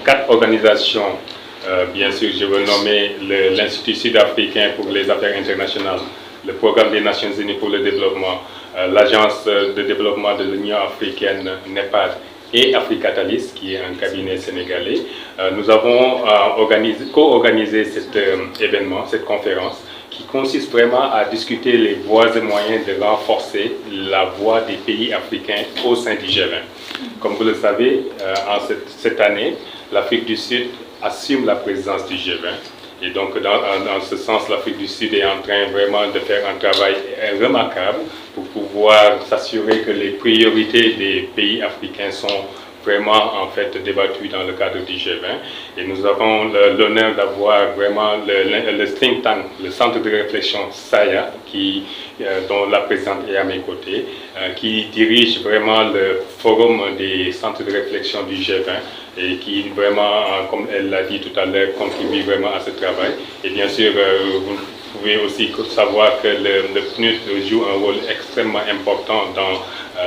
4 organisations. Bien sûr, je veux nommer l'Institut sud-africain pour les affaires internationales, le Programme des Nations Unies pour le développement, l'Agence de développement de l'Union africaine, NEPAD, et Africatalis, qui est un cabinet sénégalais. Nous avons co-organisé cet événement, cette conférence, qui consiste vraiment à discuter les voies et moyens de renforcer la voix des pays africains au sein du G20. Comme vous le savez, en cette année, l'Afrique du Sud assume la présidence du G20. Et donc, dans ce sens, l'Afrique du Sud est en train vraiment de faire un travail remarquable pour pouvoir s'assurer que les priorités des pays africains sont vraiment en fait débattues dans le cadre du G20. Et nous avons l'honneur d'avoir vraiment le think tank, le centre de réflexion SAIA, dont la présidente est à mes côtés, qui dirige vraiment le forum des centres de réflexion du G20 et qui vraiment, comme elle l'a dit tout à l'heure, contribue vraiment à ce travail. Et bien sûr, vous pouvez aussi savoir que le PNUD joue un rôle extrêmement important dans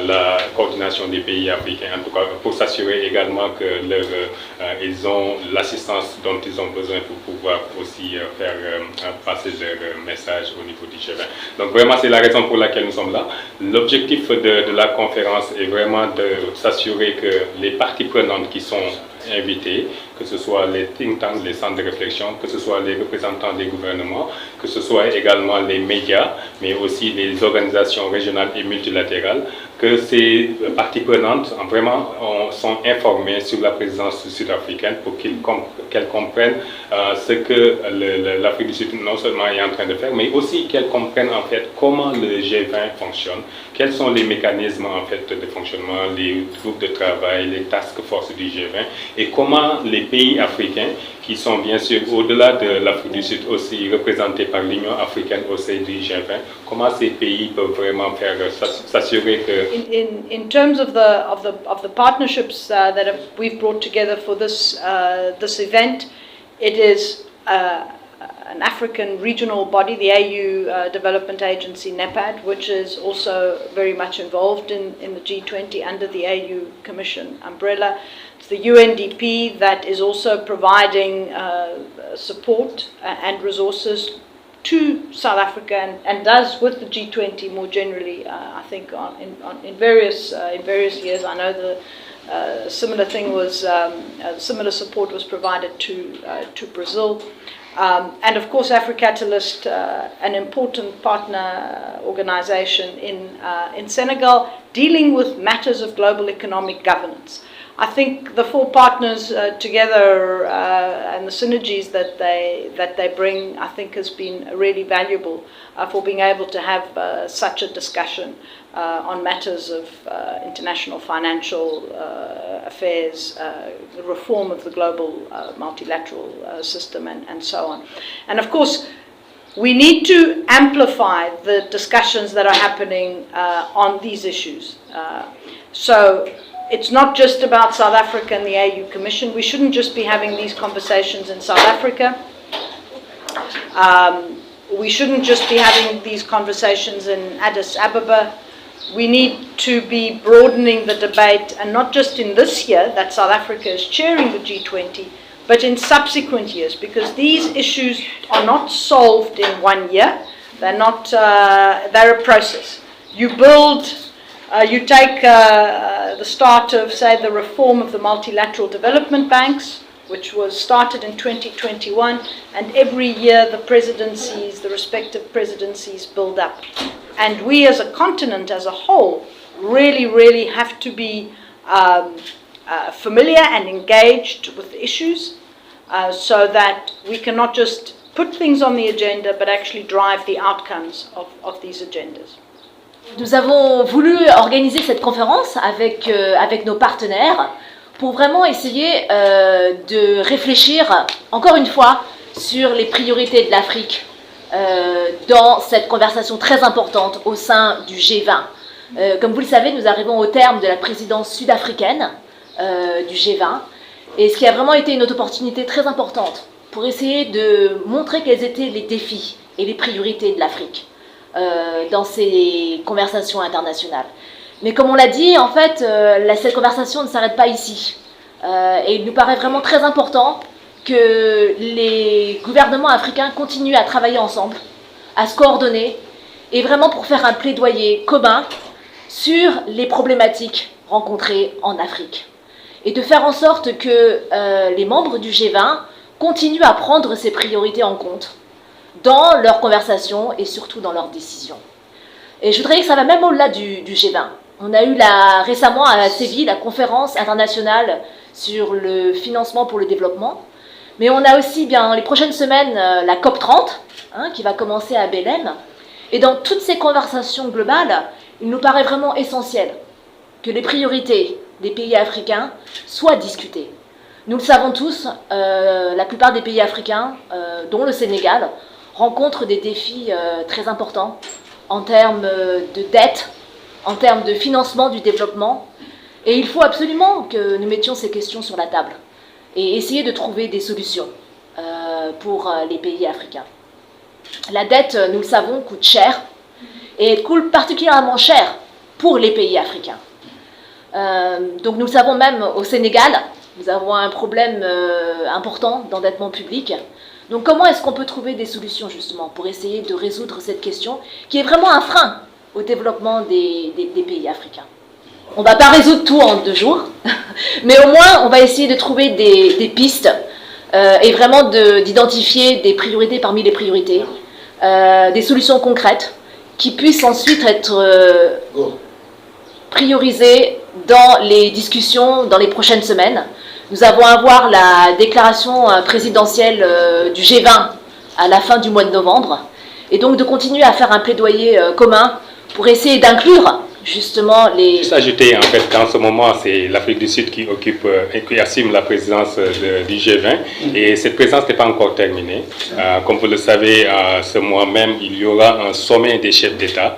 la coordination des pays africains, en tout cas pour s'assurer également qu'ils ont l'assistance dont ils ont besoin pour pouvoir aussi faire passer leur message au niveau du G20. Donc vraiment, c'est la raison pour laquelle nous sommes là. L'objectif de la conférence est vraiment de s'assurer que les parties prenantes qui sont invités, que ce soit les think tanks, les centres de réflexion, que ce soit les représentants des gouvernements, que ce soit également les médias, mais aussi les organisations régionales et multilatérales, que ces parties prenantes vraiment sont informées sur la présidence sud-africaine pour qu'elles comprennent ce que l'Afrique du Sud non seulement est en train de faire, mais aussi qu'elles comprennent en fait comment le G20 fonctionne, quels sont les mécanismes en fait de fonctionnement, les groupes de travail, les task forces du G20 et comment les pays africains qui sont bien sûr au-delà de l'Afrique du Sud aussi représentés par l'Union africaine au sein du G20, comment ces pays peuvent vraiment faire s'assurer que in terms of the partnerships that we've brought together for this event, it is an African regional body, the AU Development Agency, NEPAD, which is also very much involved in the G20 under the AU Commission umbrella. It's the UNDP that is also providing support and resources to South Africa and does with the G20 more generally. I think in various years, I know the similar thing was similar support was provided to Brazil. And of course, Africatalis, an important partner organization in Senegal, dealing with matters of global economic governance. I think the 4 partners together and the synergies that they bring, I think, has been really valuable for being able to have such a discussion on matters of international financial affairs, the reform of the global multilateral system, and so on. And of course, we need to amplify the discussions that are happening on these issues. So it's not just about South Africa and the AU Commission. We shouldn't just be having these conversations in South Africa. We shouldn't just be having these conversations in Addis Ababa. We need to be broadening the debate, and not just in this year that South Africa is chairing the G20, but in subsequent years, because these issues are not solved in 1 year. They're not. They're a process. You build. You take the start of, say, the reform of the multilateral development banks, which was started in 2021, and every year the respective presidencies build up. And we as a continent as a whole really have to be familiar and engaged with the issues so that we can not just put things on the agenda, but actually drive the outcomes of these agendas. Nous avons voulu organiser cette conférence avec nos partenaires pour vraiment essayer de réfléchir, encore une fois, sur les priorités de l'Afrique dans cette conversation très importante au sein du G20. Comme vous le savez, nous arrivons au terme de la présidence sud-africaine du G20, et ce qui a vraiment été une opportunité très importante pour essayer de montrer quels étaient les défis et les priorités de l'Afrique dans ces conversations internationales. Mais comme on l'a dit, en fait, cette conversation ne s'arrête pas ici. Et il nous paraît vraiment très important que les gouvernements africains continuent à travailler ensemble, à se coordonner, et vraiment pour faire un plaidoyer commun sur les problématiques rencontrées en Afrique. Et de faire en sorte que les membres du G20 continuent à prendre ces priorités en compte dans leurs conversations et surtout dans leurs décisions. Et je voudrais que ça va même au-delà du G20. On a eu récemment à Séville la conférence internationale sur le financement pour le développement, mais on a aussi bien les prochaines semaines la COP30 qui va commencer à Belém. Et dans toutes ces conversations globales, il nous paraît vraiment essentiel que les priorités des pays africains soient discutées. Nous le savons tous, la plupart des pays africains, dont le Sénégal, rencontrent des défis très importants en termes de dette, en termes de financement du développement. Et il faut absolument que nous mettions ces questions sur la table et essayer de trouver des solutions pour les pays africains. La dette, nous le savons, coûte cher et elle coûte particulièrement cher pour les pays africains. Donc nous le savons même au Sénégal, nous avons un problème important d'endettement public. Donc comment est-ce qu'on peut trouver des solutions justement pour essayer de résoudre cette question qui est vraiment un frein au développement des pays africains? On ne va pas résoudre tout en 2 jours, mais au moins on va essayer de trouver des pistes et vraiment d'identifier des priorités parmi les priorités, des solutions concrètes qui puissent ensuite être priorisées dans les discussions dans les prochaines semaines. Nous allons avoir la déclaration présidentielle du G20 à la fin du mois de novembre, et donc de continuer à faire un plaidoyer commun pour essayer d'inclure justement les... Juste ajouter en fait qu'en ce moment c'est l'Afrique du Sud qui occupe et qui assume la présidence du G20 et cette présidence n'est pas encore terminée. Comme vous le savez, ce mois même il y aura un sommet des chefs d'État,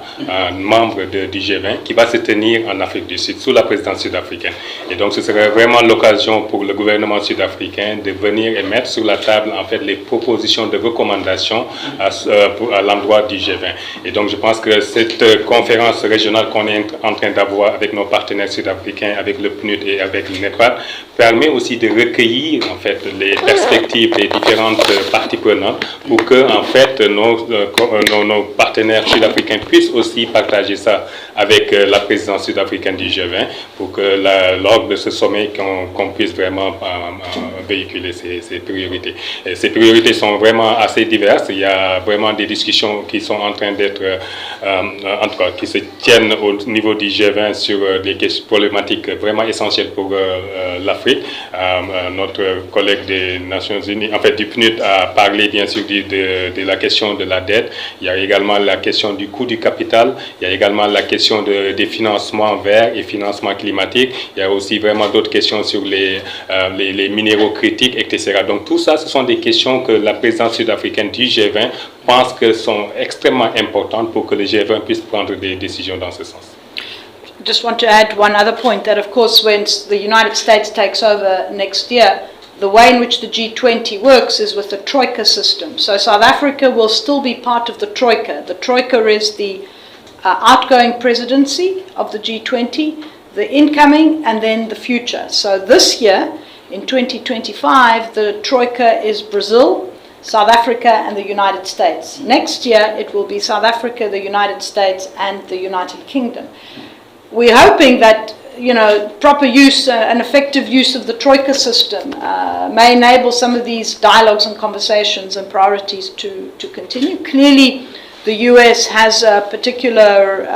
membres du G20 qui va se tenir en Afrique du Sud sous la présidence sud-africaine. Et donc ce serait vraiment l'occasion pour le gouvernement sud-africain de venir et mettre sur la table en fait les propositions de recommandations à l'endroit du G20. Et donc je pense que cette conférence régionale qu'on est en train d'avoir avec nos partenaires sud-africains, avec le PNUD et avec le Népal, permet aussi de recueillir en fait les perspectives des différentes parties prenantes pour que en fait nos partenaires sud-africains puissent aussi partager ça avec la présidence sud-africaine du G20 pour que lors de ce sommet qu'on puisse vraiment véhiculer ces priorités. Et ces priorités sont vraiment assez diverses. Il y a vraiment des discussions qui sont en train d'être, en tout cas, qui se tiennent au niveau du G20 sur des problématiques vraiment essentielles pour l'Afrique. Notre collègue des Nations Unies, en fait du PNUD, a parlé bien sûr de la question de la dette. Il y a également la question du coût du capital. Il y a également la question des financements verts et financements climatiques. Il y a aussi vraiment d'autres questions sur les minéraux critiques, etc. Donc tout ça, ce sont des questions que la présidence sud-africaine du G20 pense que sont extrêmement importantes pour que le G20 puisse prendre des décisions dans ce sens. Just want to add one other point that of course when the United States takes over next year, the way in which the G20 works is with the Troika system. So South Africa will still be part of the Troika. The Troika is the outgoing presidency of the G20, the incoming and then the future. So this year, in 2025, the Troika is Brazil, South Africa and the United States. Next year it will be South Africa, the United States and the United Kingdom. We're hoping that proper use and effective use of the Troika system may enable some of these dialogues and conversations and priorities to continue. Clearly the US has particular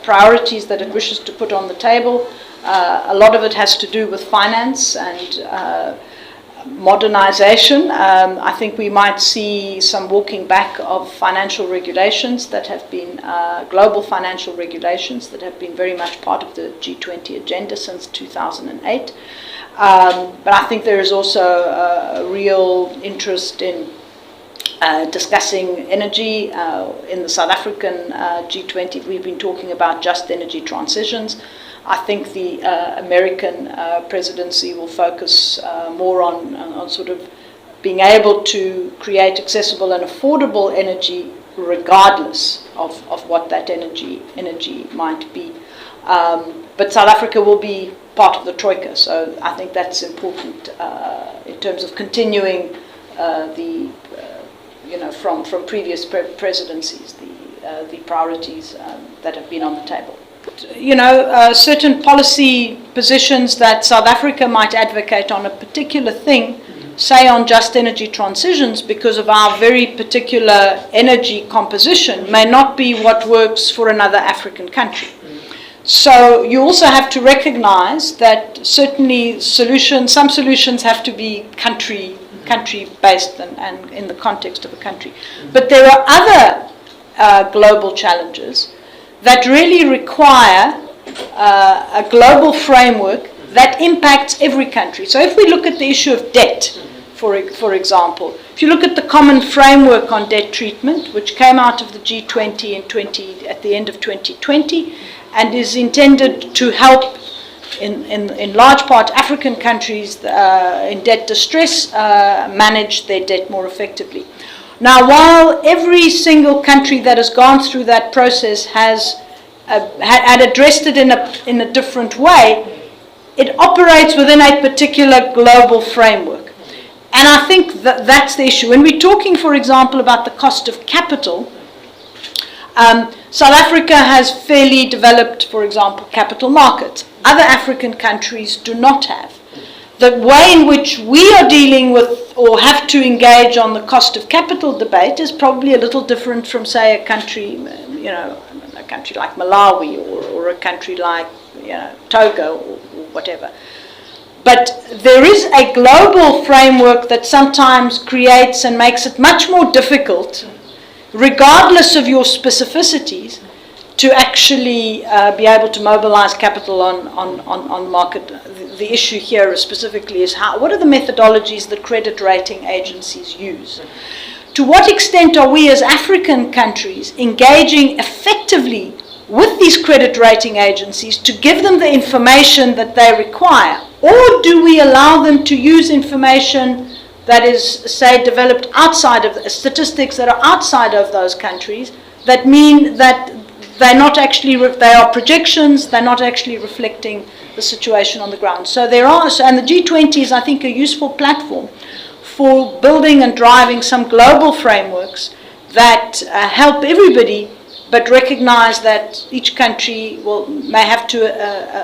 priorities that it wishes to put on the table. A lot of it has to do with finance and modernization. I think we might see some walking back of financial regulations that have been global financial regulations that have been very much part of the G20 agenda since 2008. But I think there is also a real interest in discussing energy. In the South African G20, we've been talking about just energy transitions. I think the American presidency will focus more on sort of being able to create accessible and affordable energy regardless of what that energy might be. but South Africa will be part of the Troika. So I think that's important in terms of continuing from previous presidencies, the priorities that have been on the table. Certain policy positions that South Africa might advocate on a particular thing, say on just energy transitions, because of our very particular energy composition, may not be what works for another African country. So you also have to recognize that certainly some solutions have to be country-based and in the context of a country. But there are other global challenges that really require a global framework that impacts every country. So if we look at the issue of debt, for example, if you look at the common framework on debt treatment, which came out of the G20 at the end of 2020, and is intended to help in large part African countries in debt distress manage their debt more effectively. Now, while every single country that has gone through that process has had addressed it in a different way, it operates within a particular global framework. And I think that's the issue. When we're talking, for example, about the cost of capital, South Africa has fairly developed, for example, capital markets. Other African countries do not have. The way in which we are dealing with or have to engage on the cost of capital debate is probably a little different from, say, a country, a country like Malawi or a country like, Togo or whatever. But there is a global framework that sometimes creates and makes it much more difficult, regardless of your specificities, to actually be able to mobilize capital on the market. The issue here specifically is what are the methodologies that credit rating agencies use? To what extent are we as African countries engaging effectively with these credit rating agencies to give them the information that they require? Or do we allow them to use information that is, say, developed outside of statistics that are outside of those countries, that mean that they are projections, they're not actually reflecting the situation on the ground. So and the G20 is, I think, a useful platform for building and driving some global frameworks that help everybody, but recognize that each country may have to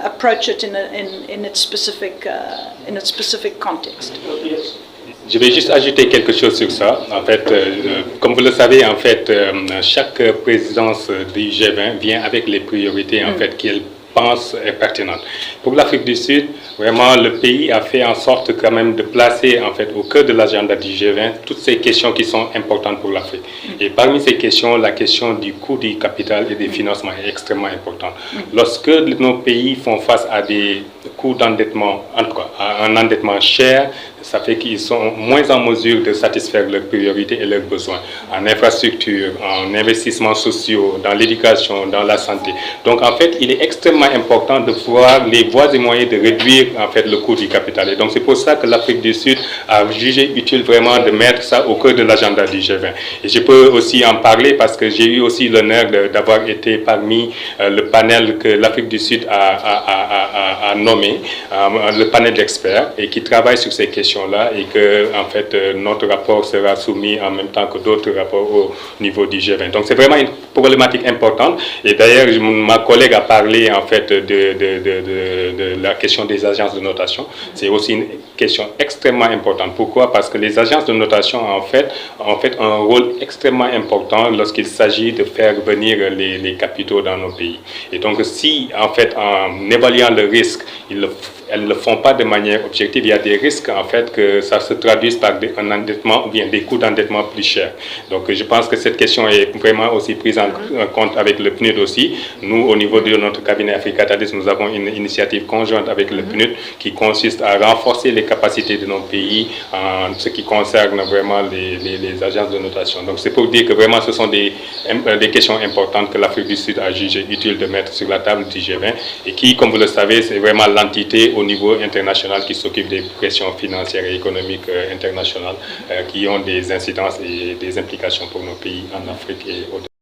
approach it in its specific context. Je vais juste ajouter quelque chose sur ça. En fait, comme vous le savez, en fait, chaque présidence du G20 vient avec les priorités en fait qu'elle pense est pertinente. Pour l'Afrique du Sud, vraiment, le pays a fait en sorte quand même de placer en fait au cœur de l'agenda du G20 toutes ces questions qui sont importantes pour l'Afrique. Et parmi ces questions, la question du coût du capital et des financements est extrêmement importante. Lorsque nos pays font face à des coûts d'endettement, en tout cas, à un endettement cher, ça fait qu'ils sont moins en mesure de satisfaire leurs priorités et leurs besoins en infrastructure, en investissements sociaux, dans l'éducation, dans la santé. Donc en fait, il est extrêmement important de voir les voies et moyens de réduire en fait le coût du capital. Et donc c'est pour ça que l'Afrique du Sud a jugé utile vraiment de mettre ça au cœur de l'agenda du G20. Et je peux aussi en parler parce que j'ai eu aussi l'honneur d'avoir été parmi le panel que l'Afrique du Sud a nommé, le panel d'experts, et qui travaille sur ces questions là, et que en fait notre rapport sera soumis en même temps que d'autres rapports au niveau du G20. Donc c'est vraiment une problématique importante, et d'ailleurs ma collègue a parlé en fait de la question des agences de notation. C'est aussi une question extrêmement importante. Pourquoi? Parce que les agences de notation en fait un rôle extrêmement important lorsqu'il s'agit de faire venir les capitaux dans nos pays. Et donc si en fait en évaluant le risque, elles ne le font pas de manière objective, il y a des risques en fait que ça se traduise par un endettement ou bien des coûts d'endettement plus chers. Donc je pense que cette question est vraiment aussi prise en compte avec le PNUD aussi. Nous, au niveau de notre cabinet Africatalis, nous avons une initiative conjointe avec le PNUD qui consiste à renforcer les capacités de nos pays en ce qui concerne vraiment les agences de notation. Donc c'est pour dire que vraiment ce sont des questions importantes que l'Afrique du Sud a jugé utile de mettre sur la table du G20 et qui, comme vous le savez, c'est vraiment l'entité au niveau international qui s'occupe des questions financières et économiques internationales qui ont des incidences et des implications pour nos pays en Afrique et au-delà.